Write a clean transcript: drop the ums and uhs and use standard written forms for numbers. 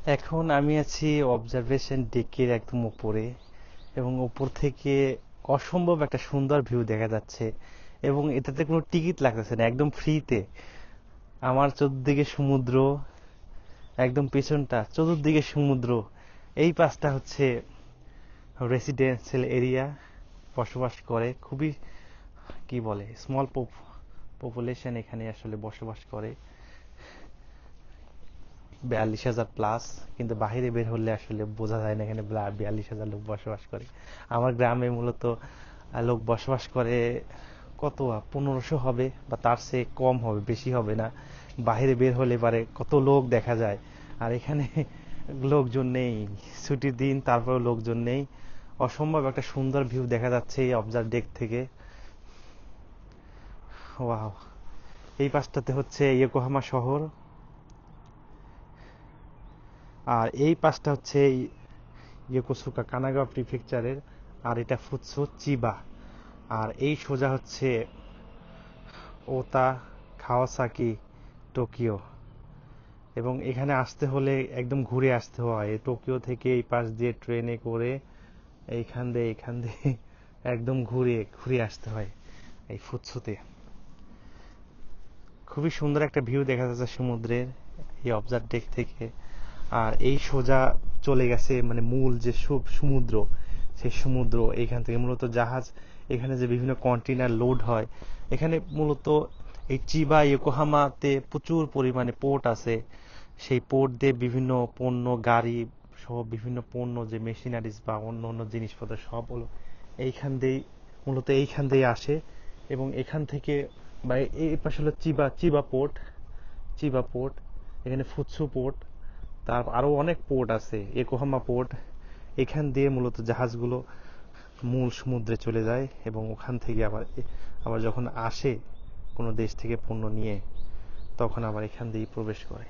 এখন আমি আছি অবজারভেশন ডেকের একদম উপরে, এবং উপর থেকে অসম্ভব একটা সুন্দর ভিউ দেখা যাচ্ছে। এবং এটাতে কোনো টিকিট লাগতেছে না, একদম ফ্রিতে। আমার চতুর্দিকে সমুদ্র, একদম পেছনটা চতুর্দিকে সমুদ্র। এই পাশটা হচ্ছে রেসিডেন্সিয়াল এরিয়া, বসবাস করে খুবই, কি বলে, স্মল পপুলেশন এখানে আসলে বসবাস করে, 42,000 প্লাস। কিন্তু বাইরে বের হলে আসলে বোঝা যায় না এখানে 42,000 লোক বসবাস করে। আমার গ্রামে মূলত লোক বসবাস করে কত, 1500 হবে বা তার চেয়ে কম হবে, বেশি হবে না। বাইরে বের হলে পারে কত লোক দেখা যায়। আর এখানে লোকজন নেই, ছুটির দিন, তারপরে লোকজন নেই। অসম্ভব একটা সুন্দর ভিউ দেখা যাচ্ছে এই অবজার্ভ ডেক থেকে। ওয়াও! এই পাশটাতে হচ্ছে ইয়োকোহামা শহর, আর এই পাশটা হচ্ছে ইয়োকোসুকা কানাগাওয়া প্রিফেকচারের, আর এটা ফুৎসো চিবা। আর এই সোজা হচ্ছে ওতা কাওয়াসাকি, টোকিও। এবং এখানে আসতে হলে একদম ঘুরে আসতে হয়, টোকিও থেকে এই পাশ দিয়ে ট্রেনে করে এইখান দিয়ে একদম ঘুরে ঘুরে আসতে হয় এই ফুৎসোতে। খুবই সুন্দর একটা ভিউ দেখা যাচ্ছে সমুদ্রের এই অবজার্ভ ডেক থেকে। আর এই সোজা চলে গেছে মানে মূল যে সমুদ্র, সেই সমুদ্র। এইখান থেকে মূলত জাহাজ, এখানে যে বিভিন্ন কন্টেইনার লোড হয়, এখানে মূলত এই চিবা ইয়োকোহামাতে প্রচুর পরিমাণে পোর্ট আছে। সেই পোর্ট দিয়ে বিভিন্ন পণ্য, গাড়ি সহ বিভিন্ন পণ্য, যে মেশিনারিজ বা অন্য অন্য জিনিসপত্র, সব হলো এইখান দিয়ে আসে। এবং এখান থেকে বা এই পাশে হলো চিবা পোর্ট, এখানে ফুৎসু পোর্ট, তার আরো অনেক পোর্ট আছে, ইয়োকোহামা পোর্ট। এখান দিয়ে মূলত জাহাজগুলো মূল সমুদ্রে চলে যায়, এবং ওখান থেকে আবার আবার যখন আসে কোনো দেশ থেকে পণ্য নিয়ে, তখন আবার এখান দিয়েই প্রবেশ করে।